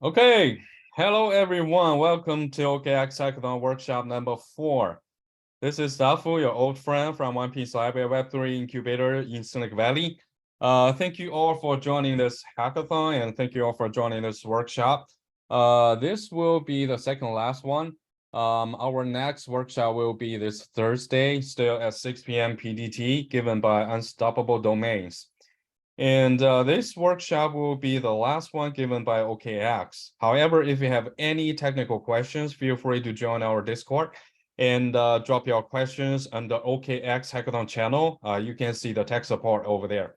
Okay, hello everyone. Welcome to OKX Hackathon workshop number 4. This is Dafu, your old friend from One Piece Library Web3 Incubator in Silicon Valley. Thank you all for joining this hackathon and thank you all for joining this workshop. This will be the second last one. Our next workshop will be this Thursday, still at 6 p.m. PDT, given by Unstoppable Domains. And this workshop will be the last one given by OKX. However, if you have any technical questions, feel free to join our Discord and drop your questions on the OKX Hackathon channel. You can see the tech support over there.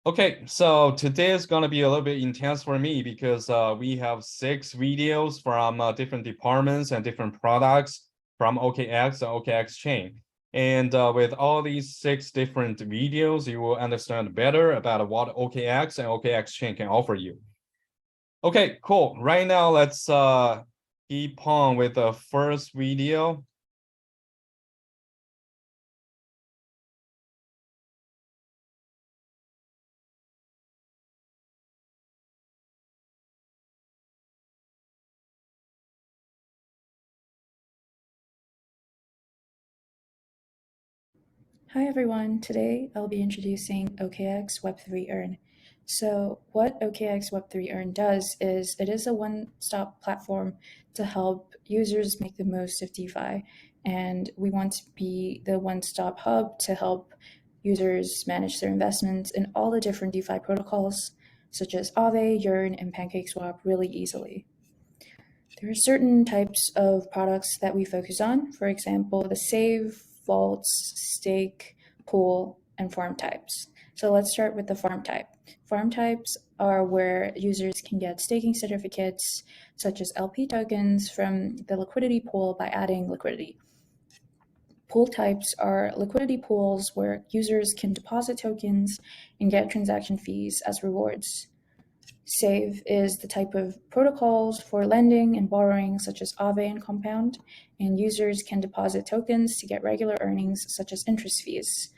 Okay, so today is going to be a little bit intense for me because we have 6 videos from different departments and different products from OKX and OKX Chain. And with all these 6 different videos, you will understand better about what OKX and OKX Chain can offer you. Okay, cool. Right now, let's keep on with the first video. Hi everyone, today I'll be introducing OKX Web3 Earn. So what OKX Web3 Earn does is it is a one-stop platform to help users make the most of DeFi, and we want to be the one-stop hub to help users manage their investments in all the different DeFi protocols such as Aave, Yearn, and PancakeSwap really easily. There are certain types of products that we focus on, for example, the Save, Vaults, Stake, Pool, and Farm types. So let's start with the farm type. Farm types are where users can get staking certificates such as LP tokens from the liquidity pool by adding liquidity. Pool types are liquidity pools where users can deposit tokens and get transaction fees as rewards. Save is the type of protocols for lending and borrowing such as Aave and Compound, and users can deposit tokens to get regular earnings such as interest fees.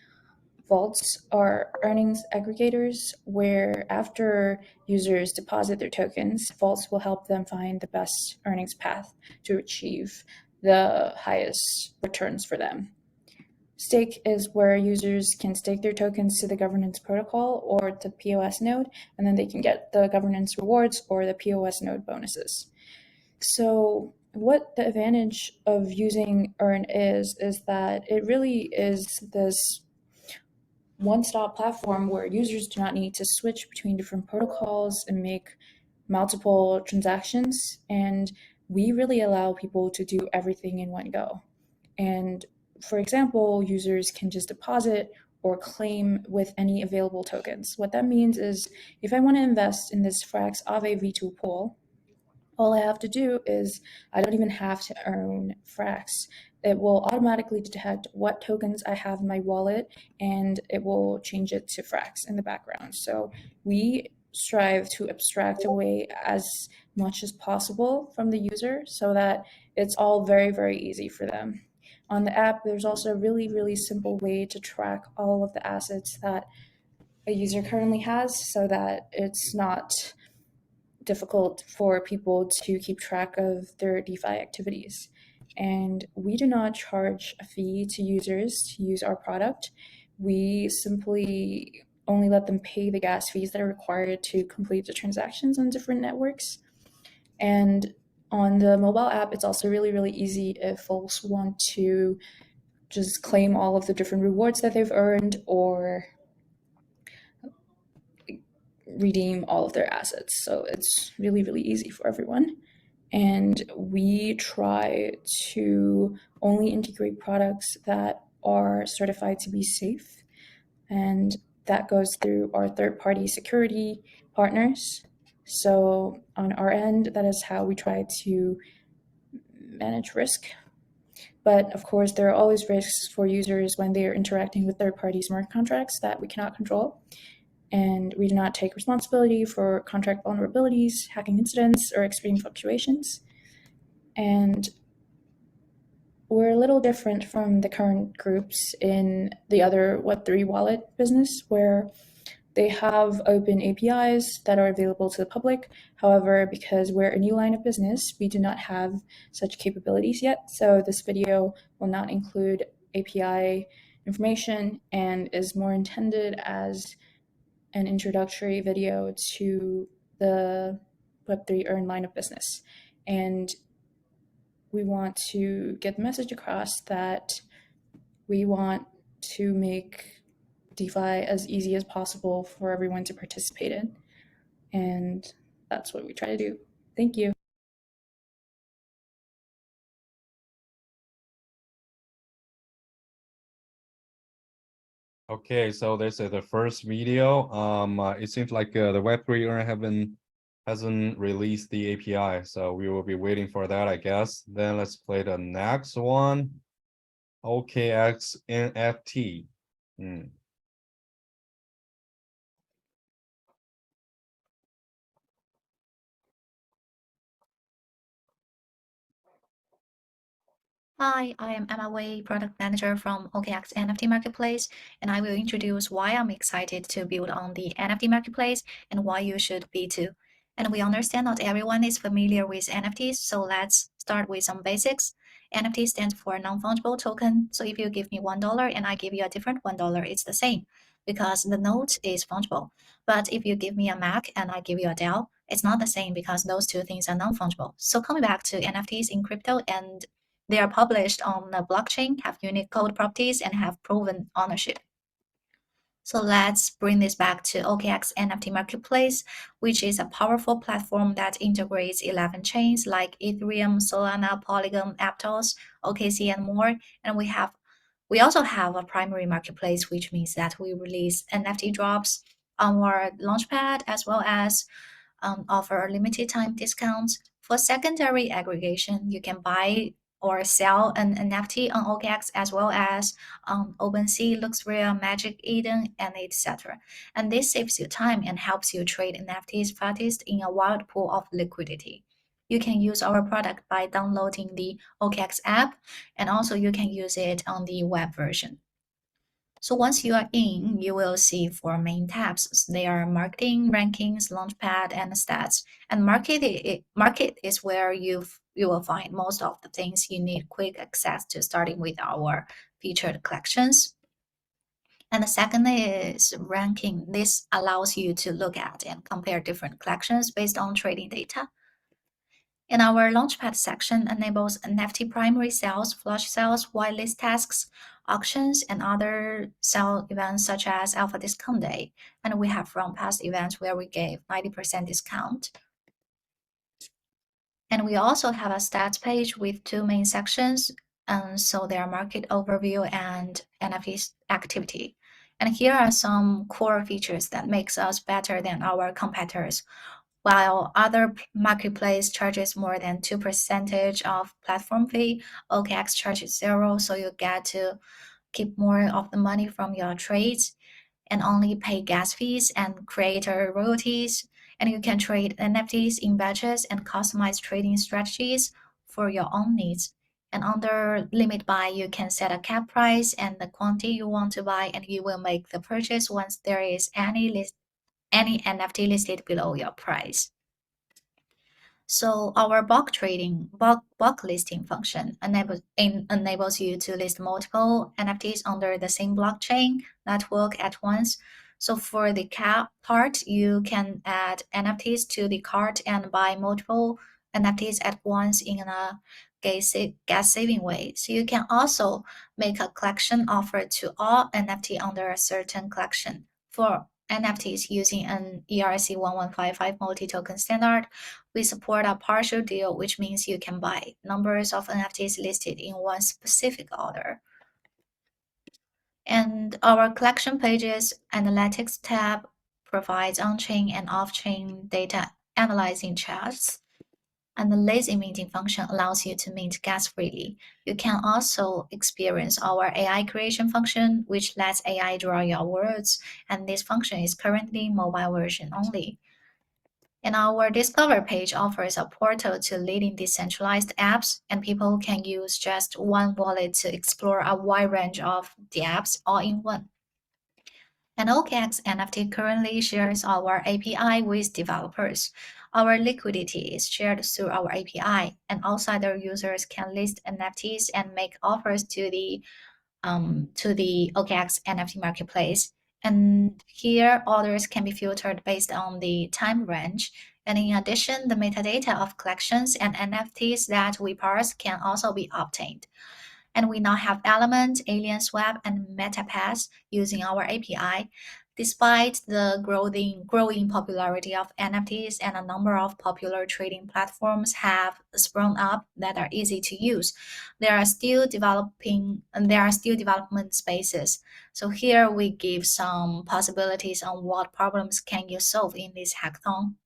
Vaults are earnings aggregators where after users deposit their tokens, vaults will help them find the best earnings path to achieve the highest returns for them. Stake is where users can stake their tokens to the governance protocol or the POS node, and then they can get the governance rewards or the POS node bonuses. So what the advantage of using Earn is that it really is this one-stop platform where users do not need to switch between different protocols and make multiple transactions. And we really allow people to do everything in one go. And for example, users can just deposit or claim with any available tokens. What that means is if I want to invest in this Frax Aave V2 pool, all I have to do is I don't even have to earn Frax. It will automatically detect what tokens I have in my wallet and it will change it to Frax in the background. So we strive to abstract away as much as possible from the user so that it's all very, very easy for them. On the app, there's also a really, really simple way to track all of the assets that a user currently has so that it's not difficult for people to keep track of their DeFi activities. And we do not charge a fee to users to use our product. We simply only let them pay the gas fees that are required to complete the transactions on different networks. And on the mobile app, it's also really, really easy if folks want to just claim all of the different rewards that they've earned or redeem all of their assets. So it's really, really easy for everyone. And we try to only integrate products that are certified to be safe. And that goes through our third-party security partners. So on our end, that is how we try to manage risk. But of course, there are always risks for users when they are interacting with third-party smart contracts that we cannot control. And we do not take responsibility for contract vulnerabilities, hacking incidents, or extreme fluctuations. And we're a little different from the current groups in the other Web3 wallet business, where They have open APIs that are available to the public. However, because we're a new line of business, we do not have such capabilities yet. So this video will not include API information and is more intended as an introductory video to the Web3 Earn line of business. And we want to get the message across that we want to make DeFi as easy as possible for everyone to participate in. And that's what we try to do. Thank you. Okay, so this is the first video. It seems like the Web3 Earn hasn't released the API, so we will be waiting for that, I guess. Then let's play the next one. OKX NFT. Hi, I am Emma Wei, product manager from OKX NFT Marketplace, and I will introduce why I'm excited to build on the NFT marketplace and why you should be too. And we understand not everyone is familiar with NFTs, so let's start with some basics. NFT stands for non-fungible token. So if you give me $1 and I give you a different $1, it's the same because the note is fungible. But if you give me a Mac and I give you a Dell, it's not the same because those two things are non-fungible. So coming back to NFTs in crypto, and they are published on the blockchain, have unique code properties, and have proven ownership. So let's bring this back to OKX NFT Marketplace, which is a powerful platform that integrates 11 chains like Ethereum, Solana, Polygon, Aptos, OKC, and more. And we also have a primary marketplace, which means that we release NFT drops on our launchpad as well as offer limited time discounts. For secondary aggregation, you can buy or sell an NFT on OKX as well as on OpenSea, LuxRare, Magic Eden, and etc. And this saves you time and helps you trade NFTs fastest in a wide pool of liquidity. You can use our product by downloading the OKX app, and also you can use it on the web version. So once you are in, you will see four main tabs. They are marketing, rankings, launchpad, and stats. And market is where you will find most of the things you need quick access to, starting with our featured collections. And the second is ranking. This allows you to look at and compare different collections based on trading data. And our Launchpad section enables NFT primary sales, flash sales, whitelist tasks, auctions, and other sale events such as Alpha Discount Day. And we have from past events where we gave 90% discount. And we also have a stats page with two main sections. So they are market overview and NFT activity. And here are some core features that makes us better than our competitors. While other marketplace charges more than 2% of platform fee, OKX charges 0, so you get to keep more of the money from your trades and only pay gas fees and creator royalties. And you can trade NFTs in batches and customize trading strategies for your own needs. And under limit buy, you can set a cap price and the quantity you want to buy, and you will make the purchase once there is any NFT listed below your price. So our bulk listing function enables you to list multiple NFTs under the same blockchain network at once. So for the cart, you can add NFTs to the cart and buy multiple NFTs at once in a gas saving way. So you can also make a collection offer to all NFT under a certain collection. For NFTs using an ERC1155 multi-token standard, we support a partial deal, which means you can buy numbers of NFTs listed in one specific order. And our collection pages analytics tab provides on-chain and off-chain data analyzing charts. And the lazy minting function allows you to mint gas freely. You can also experience our AI creation function, which lets AI draw your words, and this function is currently mobile version only. And our Discover page offers a portal to leading decentralized apps, and people can use just one wallet to explore a wide range of the apps all in one. And OKX NFT currently shares our API with developers. Our liquidity is shared through our API, and outsider users can list NFTs and make offers to the OKX NFT marketplace. And here, orders can be filtered based on the time range. And in addition, the metadata of collections and NFTs that we parse can also be obtained. And we now have Element, Alien Swap, and MetaPass using our API. Despite the growing popularity of NFTs and a number of popular trading platforms have sprung up that are easy to use, there are still development spaces. So here we give some possibilities on what problems can you solve in this hackathon.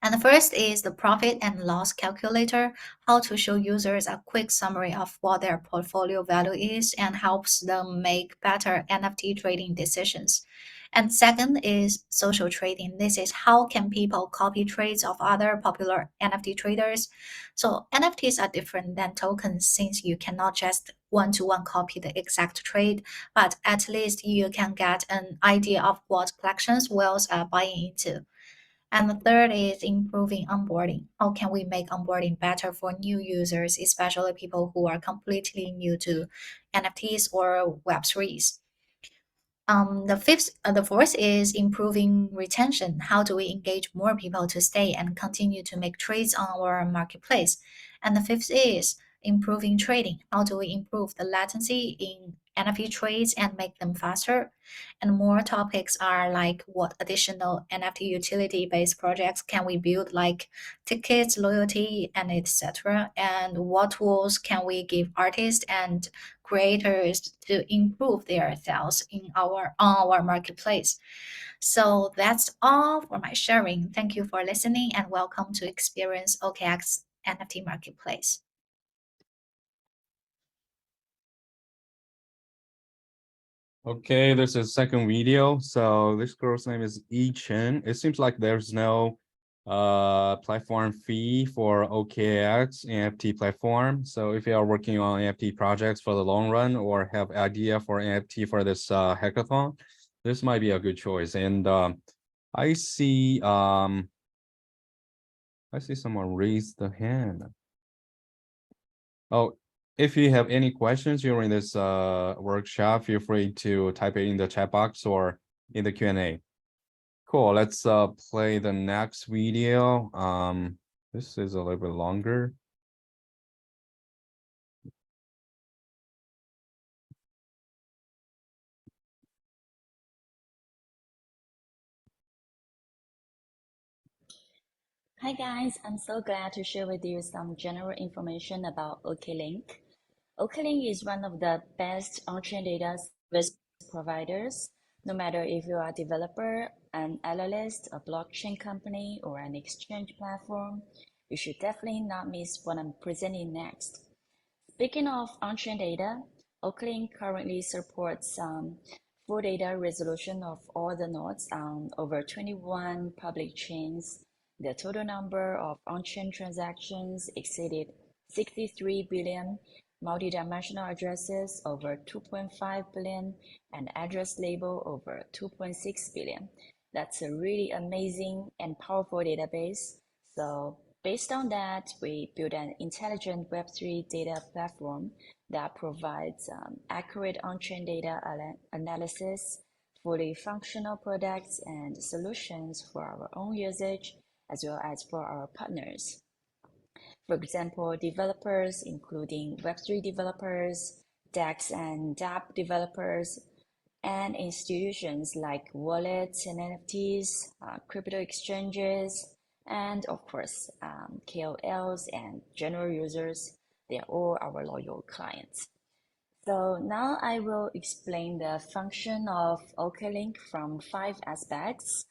And the first is the profit and loss calculator, how to show users a quick summary of what their portfolio value is and helps them make better NFT trading decisions. And second is social trading. This is how can people copy trades of other popular NFT traders. So NFTs are different than tokens since you cannot just one-to-one copy the exact trade, but at least you can get an idea of what collections whales are buying into. And the third is improving onboarding. How can we make onboarding better for new users, especially people who are completely new to NFTs or Web3s? The fourth is improving retention. How do we engage more people to stay and continue to make trades on our marketplace? And the fifth is improving trading. How do we improve the latency in NFT trades and make them faster? And more topics are like what additional NFT utility-based projects can we build, like tickets, loyalty, and etc. And what tools can we give artists and creators to improve their sales on our marketplace. So that's all for my sharing. Thank you for listening and welcome to experience OKX NFT marketplace. Okay, this is second video. So this girl's name is Chen. It seems like there's no platform fee for OKX NFT platform. So if you are working on NFT projects for the long run or have idea for NFT for this hackathon, this might be a good choice. And I see someone raise the hand. Oh, if you have any questions during this workshop, feel free to type it in the chat box or in the Q&A. Cool, let's play the next video. This is a little bit longer. Hi guys, I'm so glad to share with you some general information about OkLink. OkLink is one of the best on-chain data service providers. No matter if you are a developer, an analyst, a blockchain company, or an exchange platform, you should definitely not miss what I'm presenting next. Speaking of on-chain data, OkLink currently supports full data resolution of all the nodes on over 21 public chains. The total number of on-chain transactions exceeded 63 billion, multi-dimensional addresses over 2.5 billion, and address label over 2.6 billion. That's a really amazing and powerful database. So based on that, we built an intelligent Web3 data platform that provides accurate on-chain data analysis, fully functional products and solutions for our own usage, as well as for our partners. For example, developers, including Web3 developers, DEX and dApp developers, and institutions like wallets and NFTs, crypto exchanges, and of course, KOLs and general users. They're all our loyal clients. So now I will explain the function of OkLink from 5 aspects.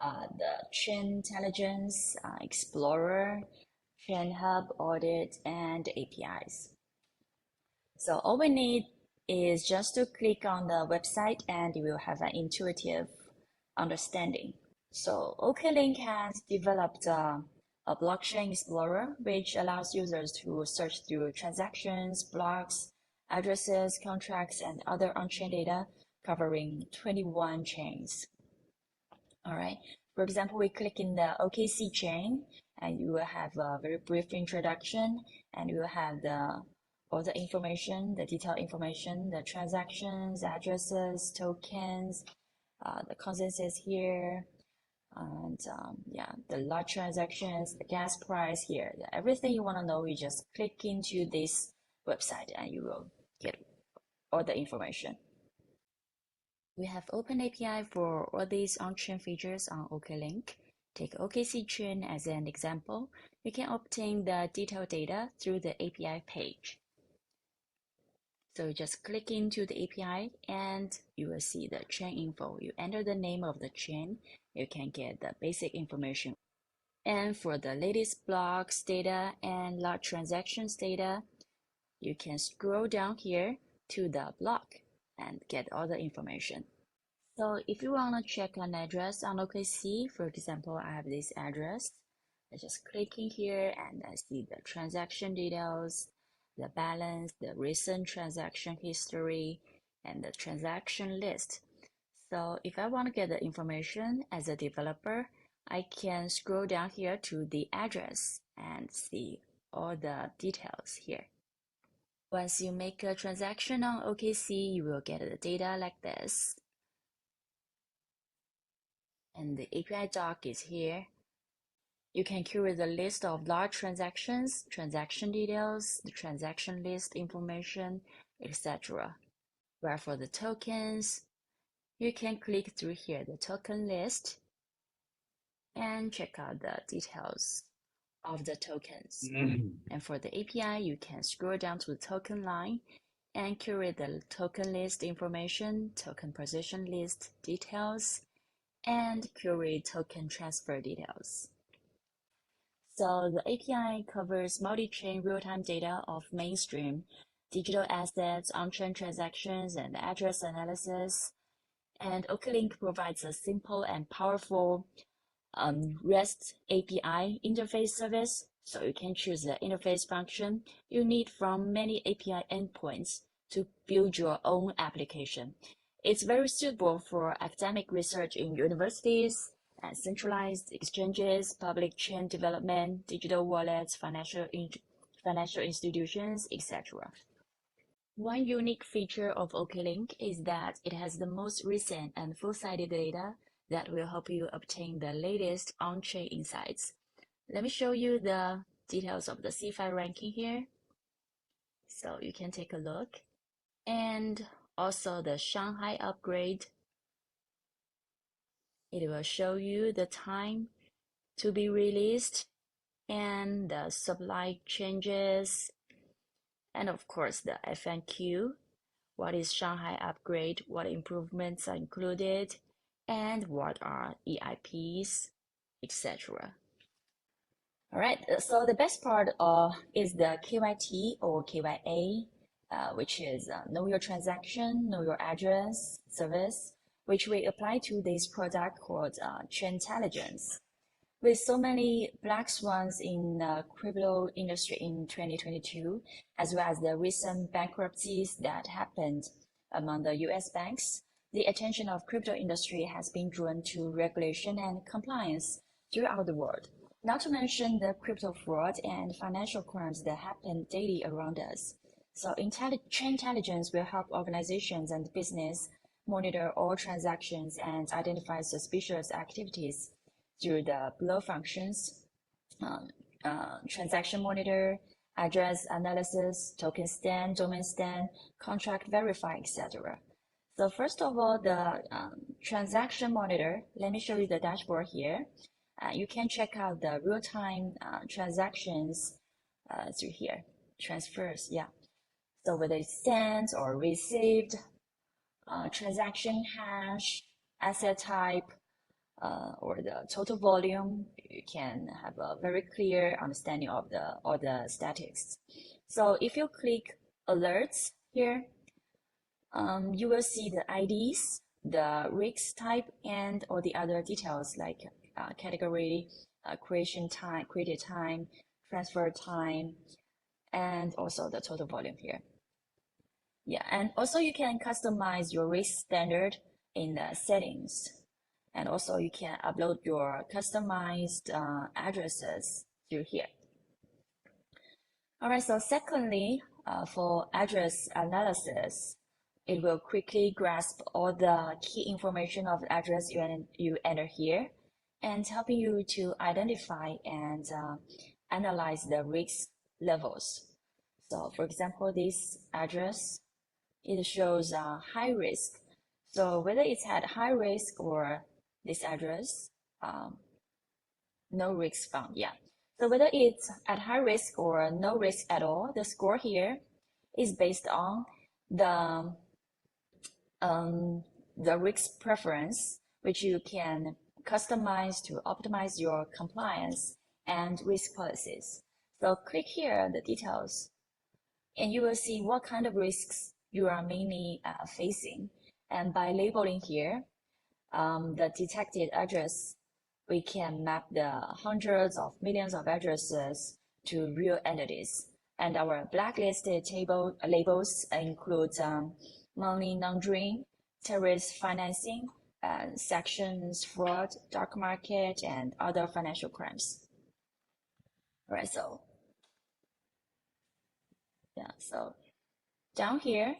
The Chain Intelligence, Explorer, Chain Hub, Audit, and APIs. So all we need is just to click on the website and you will have an intuitive understanding. So OkLink has developed a blockchain explorer, which allows users to search through transactions, blocks, addresses, contracts, and other on-chain data covering 21 chains. All right. For example, we click in the OKX chain, and you will have a very brief introduction, and you will have all the information, the detailed information, the transactions, addresses, tokens, the consensus here, and yeah, the large transactions, the gas price here. Everything you want to know, you just click into this website and you will get all the information. We have open API for all these on-chain features on OkLink. Take OKX Chain as an example. You can obtain the detailed data through the API page. So just click into the API and you will see the chain info. You enter the name of the chain, you can get the basic information. And for the latest blocks data and large transactions data, you can scroll down here to the block and get all the information. So if you want to check an address on OKX, for example, I have this address. I just click in here and I see the transaction details, the balance, the recent transaction history, and the transaction list. So if I want to get the information as a developer, I can scroll down here to the address and see all the details here. Once you make a transaction on OKX, you will get the data like this. And the API doc is here. You can curate the list of large transactions, transaction details, the transaction list information, etc. Where for the tokens, you can click through here, the token list, and check out the details of the tokens. And for the API, you can scroll down to the token line and curate the token list information, token position list details, and curate token transfer details. So the API covers multi-chain real-time data of mainstream digital assets, on-chain transactions, and address analysis. And OkLink provides a simple and powerful REST API interface service. So you can choose the interface function you need from many API endpoints to build your own application. It's very suitable for academic research in universities, and centralized exchanges, public chain development, digital wallets, financial institutions, etc. One unique feature of OkLink is that it has the most recent and full-sighted data that will help you obtain the latest on-chain insights. Let me show you the details of the C5 ranking here. So you can take a look. And also the Shanghai upgrade. It will show you the time to be released and the supply changes, and of course the FNQ. What is Shanghai upgrade? What improvements are included? And what are EIPs, etc. All right, so the best part is the KYT or KYA, which is Know Your Transaction, Know Your Address service, which we apply to this product called Chain Intelligence. With so many black swans in the crypto industry in 2022, as well as the recent bankruptcies that happened among the US banks, the attention of crypto industry has been drawn to regulation and compliance throughout the world. Not to mention the crypto fraud and financial crimes that happen daily around us. So Chain Intelligence will help organizations and business monitor all transactions and identify suspicious activities through the below functions: transaction monitor, address analysis, token scan, domain scan, contract verify, etc. So first of all, the transaction monitor, let me show you the dashboard here. You can check out the real-time transactions through here, transfers, yeah. So whether it's sent or received, transaction hash, asset type, or the total volume, you can have a very clear understanding of all the statistics. So if you click alerts here, you will see the IDs, the risk type, and all the other details like category, created time, transfer time, and also the total volume here. Yeah, and also you can customize your risk standard in the settings. And also you can upload your customized addresses through here. All right, so secondly, for address analysis, it will quickly grasp all the key information of the address you enter here and helping you to identify and analyze the risk levels. So for example, this address, it shows high risk. So whether it's at high risk or this address, no risk found, yeah. So whether it's at high risk or no risk at all, the score here is based on the risk preference, which you can customize to optimize your compliance and risk policies. So click here, the details, and you will see what kind of risks you are mainly facing. And by labeling here, the detected address, we can map the hundreds of millions of addresses to real entities. And our blacklisted table labels include money laundering, terrorist financing, sanctions fraud, dark market, and other financial crimes. All right, so yeah, so down here,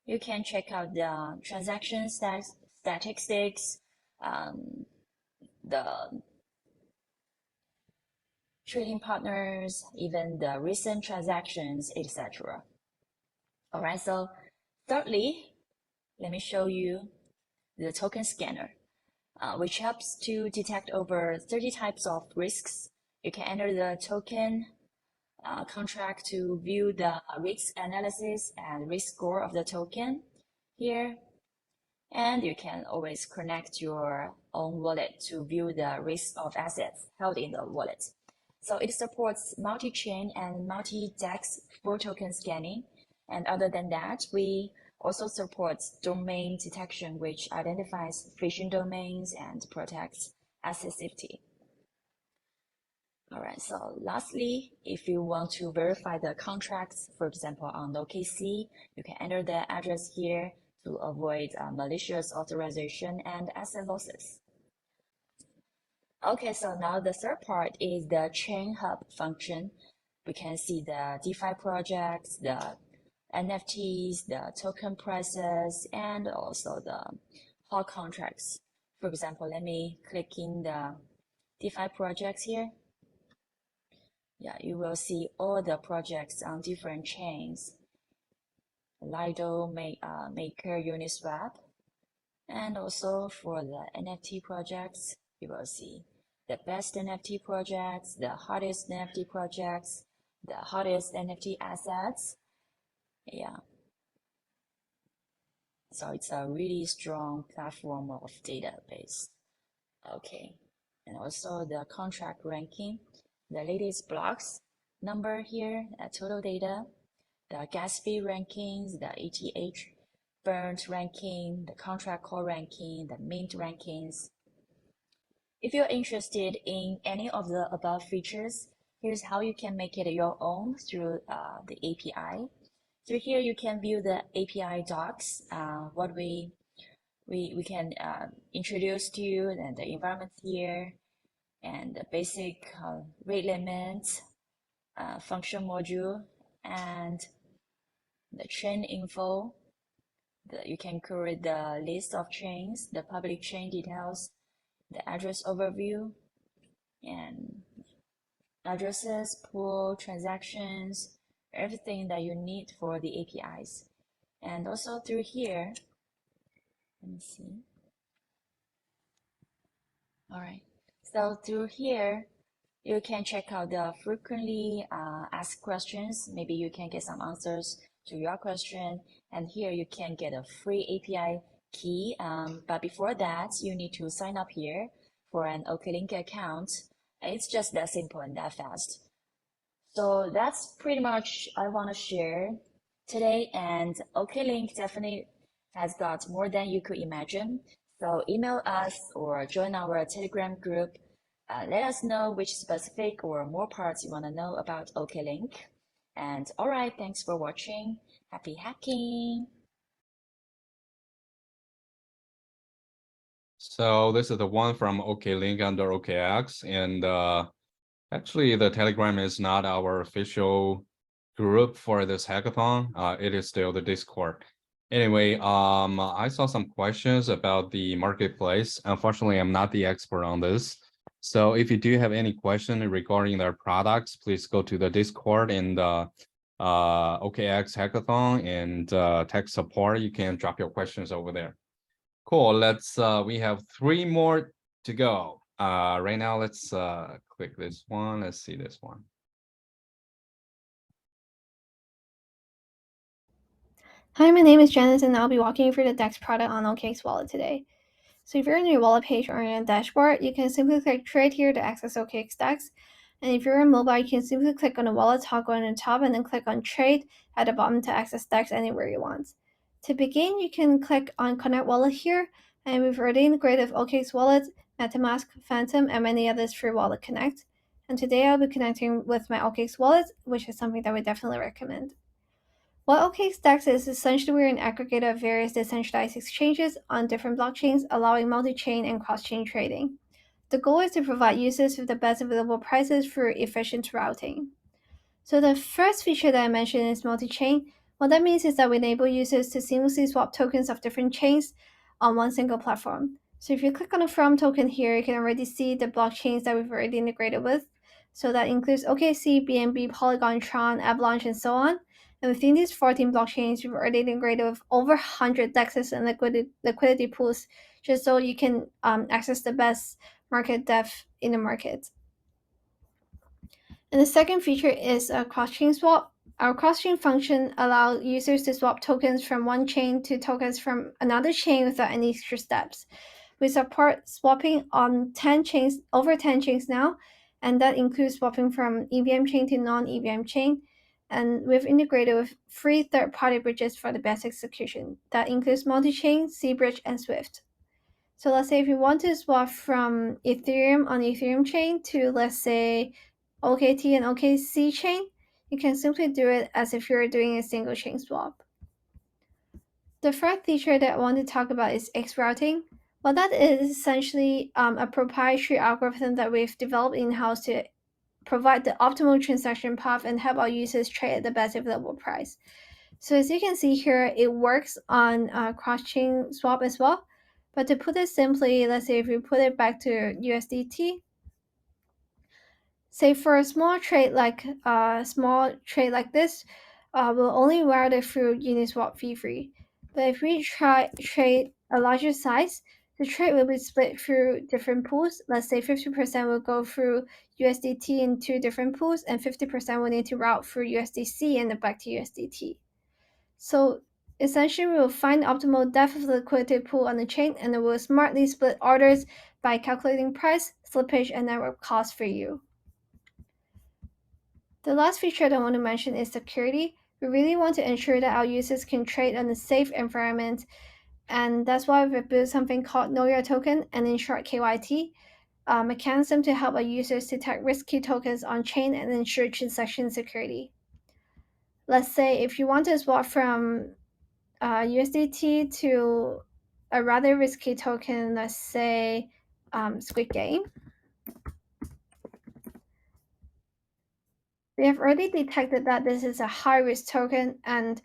you can check out the transaction statistics, the trading partners, even the recent transactions, etc. All right, so thirdly, let me show you the token scanner, which helps to detect over 30 types of risks. You can enter the token contract to view the risk analysis and risk score of the token here. And you can always connect your own wallet to view the risk of assets held in the wallet. So it supports multi-chain and multi-DEX full token scanning. And other than that, we also support domain detection, which identifies phishing domains and protects asset safety. All right, so lastly, if you want to verify the contracts, for example, on OKC, you can enter the address here to avoid malicious authorization and asset losses. Okay, so now the third part is the Chain Hub function. We can see the DeFi projects, the NFTs, the token prices, and also the hot contracts. For example, let me click in the DeFi projects here. Yeah, you will see all the projects on different chains. Lido, Maker, Uniswap, and also for the NFT projects, you will see the best NFT projects, the hottest NFT projects, the hottest NFT assets. Yeah. So it's a really strong platform of database. Okay. And also the contract ranking, the latest blocks number here, total data, the gas fee rankings, the ETH burnt ranking, the contract call ranking, the mint rankings. If you're interested in any of the above features, here's how you can make it your own through the API. Through here, you can view the API docs, what we can introduce to you, and the environment here, and the basic rate limit, function module, and the chain info. You can create the list of chains, the public chain details, the address overview, and addresses, pool, transactions, everything that you need for the APIs. And also through here, let me see. All right, so through here, you can check out the frequently asked questions. Maybe you can get some answers to your question. And here you can get a free API key. But before that, you need to sign up here for an OkLink account. It's just that simple and that fast. So that's pretty much I want to share today. And OkLink definitely has got more than you could imagine. So email us or join our Telegram group. Let us know which specific or more parts you want to know about OkLink. And all right, thanks for watching. Happy hacking! So this is the one from OkLink under OKX, and actually the Telegram is not our official group for this hackathon. It is still the Discord. Anyway, I saw some questions about the marketplace. Unfortunately, I'm not the expert on this. So if you do have any question regarding their products, please go to the Discord and OKX Hackathon and tech support. You can drop your questions over there. Cool. Let's we have 3 more to go. Right now, let's click this one. Let's see this one. Hi, my name is Janice, and I'll be walking you through the DEX product on OKX Wallet today. So if you're in your wallet page or in your dashboard, you can simply click Trade here to access OKX DEX. And if you're on mobile, you can simply click on the wallet toggle on the top and then click on Trade at the bottom to access DEX anywhere you want. To begin, you can click on Connect Wallet here, and we've already integrated OKX Wallet, MetaMask, Phantom, and many others through Wallet Connect. And today I'll be connecting with my OKX Wallet, which is something that we definitely recommend. What OKX DEX is essentially we're an aggregator of various decentralized exchanges on different blockchains, allowing multi-chain and cross-chain trading. The goal is to provide users with the best available prices through efficient routing. So the first feature that I mentioned is multi-chain. What that means is that we enable users to seamlessly swap tokens of different chains on one single platform. So if you click on the From token here, you can already see the blockchains that we've already integrated with. So that includes OKC, BNB, Polygon, Tron, Avalanche, and so on. And within these 14 blockchains, we've already integrated with over 100 DEXs and liquidity pools, just so you can access the best market depth in the market. And the second feature is a cross-chain swap. Our cross-chain function allows users to swap tokens from one chain to tokens from another chain without any extra steps. We support swapping on 10 chains, over 10 chains now, and that includes swapping from EVM chain to non-EVM chain. And we've integrated with 3 third-party bridges for the best execution. That includes multi-chain, C-Bridge, and Swift. So let's say if you want to swap from Ethereum on Ethereum chain to, let's say, OKT and OKC chain, you can simply do it as if you're doing a single chain swap. The third feature that I want to talk about is X routing. Well, that is essentially a proprietary algorithm that we've developed in-house to provide the optimal transaction path and help our users trade at the best available price. So as you can see here, it works on cross-chain swap as well. But to put it simply, let's say if we put it back to USDT, say for a small trade like this, we'll only route it through Uniswap fee-free. But if we trade a larger size, the trade will be split through different pools. Let's say 50% will go through USDT in 2 different pools, and 50% will need to route through USDC and then back to USDT. So essentially, we will find the optimal depth of the liquidity pool on the chain, and it will smartly split orders by calculating price, slippage, and network cost for you. The last feature that I want to mention is security. We really want to ensure that our users can trade in a safe environment, and that's why we've built something called Know Your Token, and in short KYT, a mechanism to help our users detect risky tokens on chain and ensure transaction security. Let's say if you want to swap from USDT to a rather risky token, let's say Squid Game. We have already detected that this is a high-risk token, and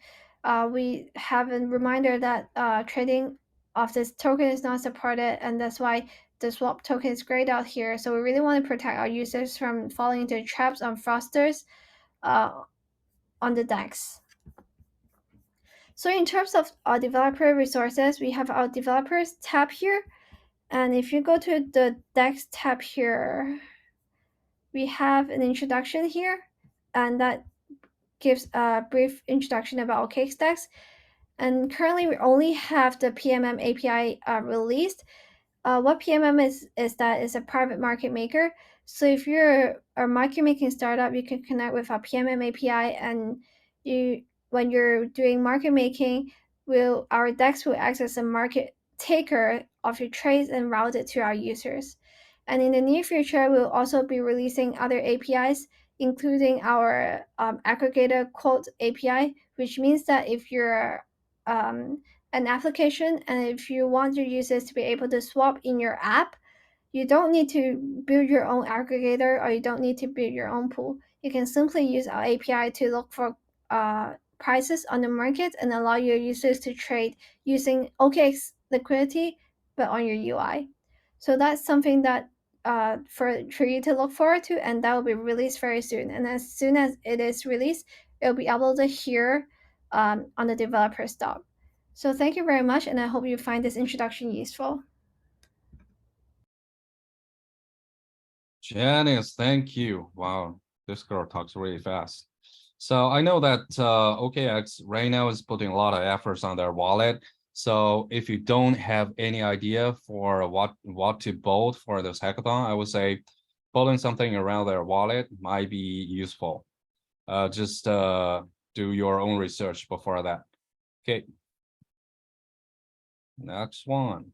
we have a reminder that trading of this token is not supported, and that's why the swap token is grayed out here. So we really want to protect our users from falling into traps on fraudsters on the DEX. So in terms of our developer resources, we have our developers tab here. And if you go to the DEX tab here, we have an introduction here, and that gives a brief introduction about OKX DEX. And currently, we only have the PMM API released. What PMM is that is a private market maker. So if you're a market making startup, you can connect with our PMM API, and when you're doing market making, our DEX will act as a market taker of your trades and route it to our users. And in the near future, we'll also be releasing other APIs including our aggregator quote API, which means that if you're an application and if you want your users to be able to swap in your app, you don't need to build your own aggregator, or you don't need to build your own pool. You can simply use our API to look for prices on the market and allow your users to trade using OKX liquidity, but on your UI. So that's something that for you to look forward to, and that will be released very soon. And as soon as it is released, it'll be uploaded here on the developer stop. So thank you very much, and I hope you find this introduction useful. Janice, thank you. Wow, this girl talks really fast. So I know that OKX right now is putting a lot of efforts on their wallet. So if you don't have any idea for what to build for this hackathon, I would say building something around their wallet might be useful. Just do your own research before that. Okay. Next one.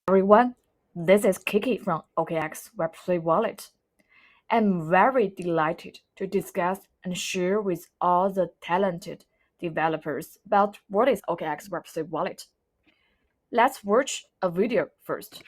Everyone, this is Kiki from OKX Web3 Wallet. I'm very delighted to discuss and share with all the talented developers about what is OKX Web3 Wallet. Let's watch a video first.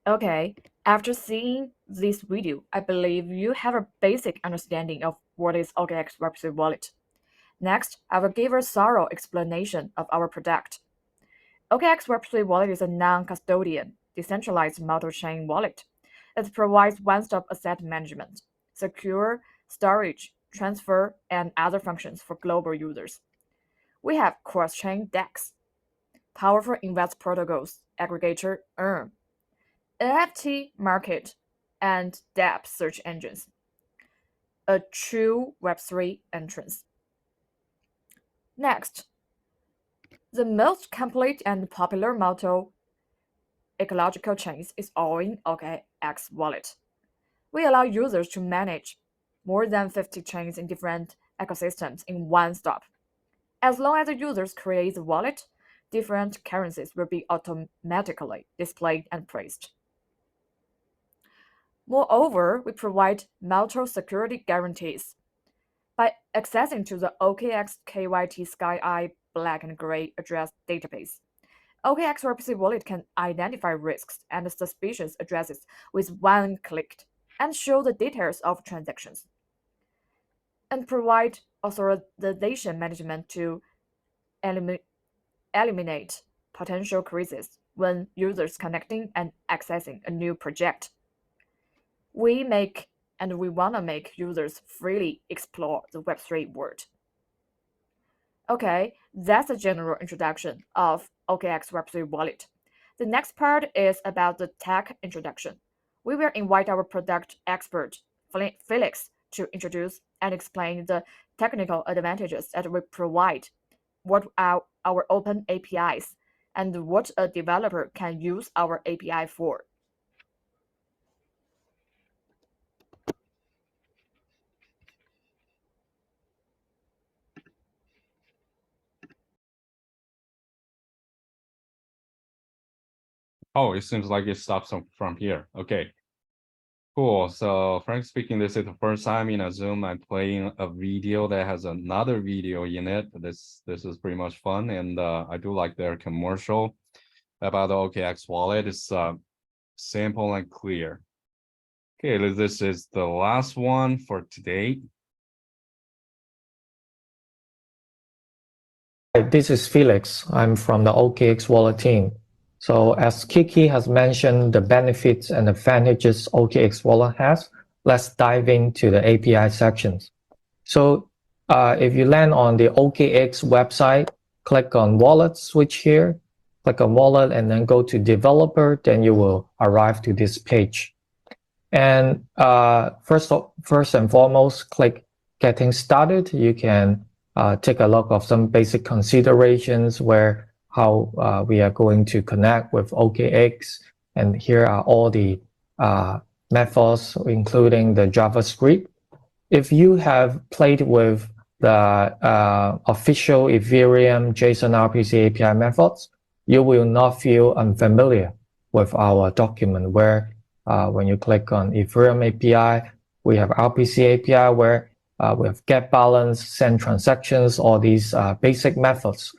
Okay, after seeing this video, I believe you have a basic understanding of what is OKX Web3 Wallet. Next, I will give a thorough explanation of our product. OKX Web3 Wallet is a non-custodian, decentralized multi-chain wallet that provides one-stop asset management, secure storage, transfer, and other functions for global users. We have cross-chain DEX, powerful invest protocols, aggregator EARN, NFT market, and dApp search engines. A true Web3 entrance. Next, the most complete and popular motto ecological chains is all in OKX Wallet. We allow users to manage more than 50 chains in different ecosystems in one stop. As long as the users create the wallet, different currencies will be automatically displayed and praised. Moreover, we provide multiple security guarantees. By accessing to the OKX KYT SkyEye Black and Gray address database, OKX Web3 Wallet can identify risks and suspicious addresses with one click and show the details of transactions, and provide authorization management to eliminate potential creases when users connecting and accessing a new project. We want to make users freely explore the Web3 world. Okay, that's a general introduction of OKX Web3 Wallet. The next part is about the tech introduction. We will invite our product expert, Felix, to introduce and explain the technical advantages that we provide, what are our open APIs, and what a developer can use our API for. Oh, it seems like it stops from here. Okay. Cool. So frankly speaking, this is the first time in a Zoom I'm playing a video that has another video in it. This is pretty much fun, and I do like their commercial about the OKX wallet. It's simple and clear. Okay, this is the last one for today. Hi, this is Felix. I'm from the OKX Wallet team. So as Kiki has mentioned the benefits and advantages OKX Wallet has, let's dive into the API sections. So if you land on the OKX website, click on Wallet switch here, click on Wallet, and then go to Developer, then you will arrive to this page. And first and foremost, click getting started, you can take a look of some basic considerations where how we are going to connect with OKX. And here are all the methods, including the JavaScript. If you have played with the official Ethereum JSON RPC API methods, you will not feel unfamiliar with our document where when you click on Ethereum API, we have RPC API where we have get balance, send transactions, all these basic methods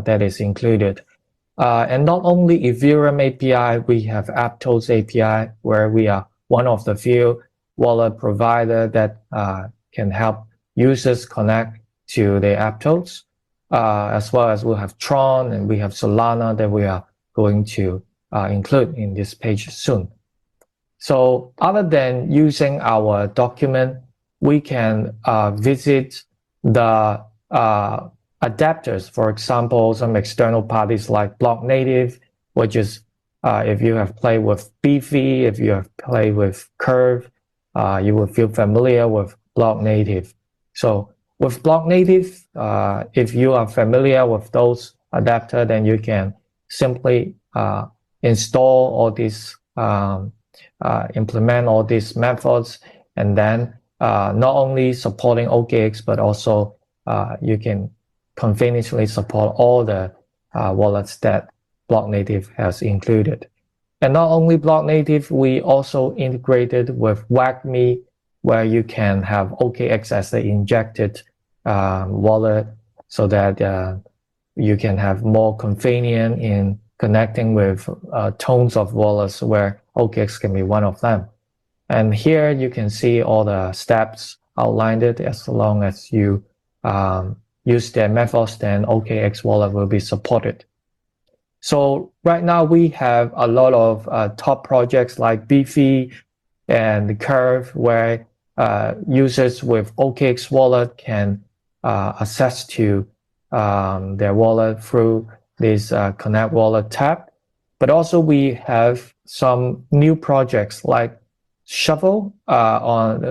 that is included. And not only Ethereum API, we have Aptos API where we are one of the few wallet provider that can help users connect to the Aptos, as well as we have Tron and we have Solana that we are going to include in this page soon. So other than using our document, we can visit the adapters, for example, some external parties like Block Native, which is if you have played with Beefy, if you have played with Curve, you will feel familiar with Block Native. So with Block Native, if you are familiar with those adapters, then you can simply install all these, implement all these methods, and then not only supporting OKX, but also you can conveniently support all the wallets that Block Native has included. And not only Block Native, we also integrated with WAGMI, where you can have OKX as the injected wallet so that you can have more convenient in connecting with tons of wallets where OKX can be one of them. And here you can see all the steps outlined it. As long as you use their methods, then OKX wallet will be supported. So right now we have a lot of top projects like Beefy and Curve, where users with OKX wallet can access to their wallet through this Connect Wallet tab. But also we have some new projects like Shuffle on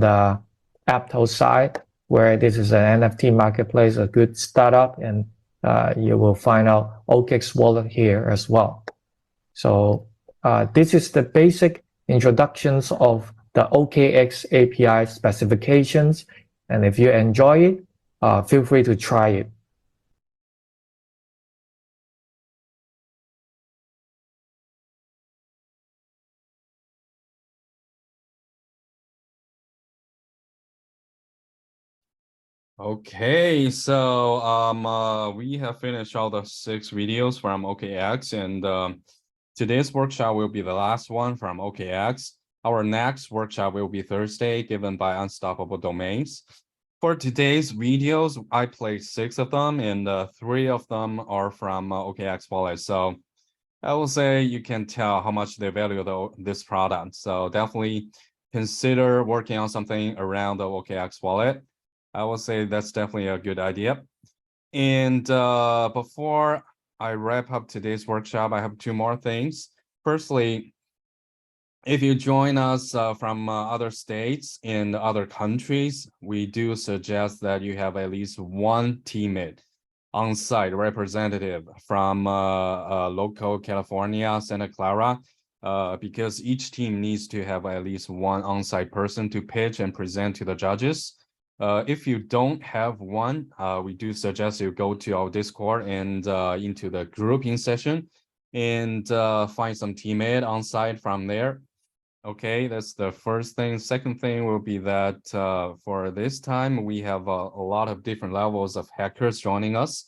the Aptos side, where this is an NFT marketplace, a good startup, and you will find out OKX wallet here as well. So this is the basic introductions of the OKX API specifications. And if you enjoy it, feel free to try it. Okay, so we have finished all the 6 videos from OKX, and today's workshop will be the last one from OKX. Our next workshop will be Thursday, given by Unstoppable Domains. For today's videos, I played 6 of them, and 3 of them are from OKX Wallet. So I will say you can tell how much they value this product. So definitely consider working on something around the OKX Wallet. I will say that's definitely a good idea. And before I wrap up today's workshop, I have 2 more things. Firstly, if you join us from other states and other countries, we do suggest that you have at least one teammate on-site representative from local California, Santa Clara, because each team needs to have at least one on-site person to pitch and present to the judges. If you don't have one, we do suggest you go to our Discord and into the grouping session and find some teammate on site from there. Okay, that's the first thing. Second thing will be that for this time, we have a lot of different levels of hackers joining us.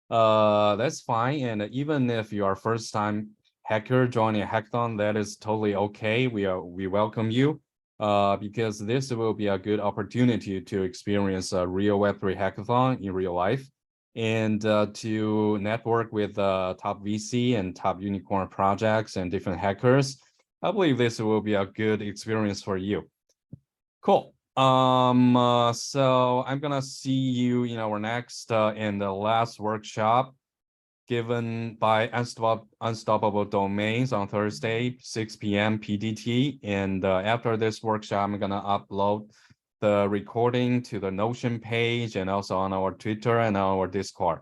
That's fine. And even if you are first time hacker joining a hackathon, that is totally okay. We welcome you. Because this will be a good opportunity to experience a real Web3 hackathon in real life and to network with top VC and top unicorn projects and different hackers. I believe this will be a good experience for you. Cool. So I'm gonna see you in our next and the last workshop. given by Unstoppable Domains on Thursday, 6 p.m. PDT. And after this workshop, I'm gonna upload the recording to the Notion page and also on our Twitter and our Discord.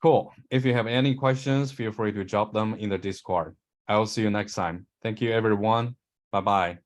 Cool. If you have any questions, feel free to drop them in the Discord. I will see you next time. Thank you, everyone. Bye-bye.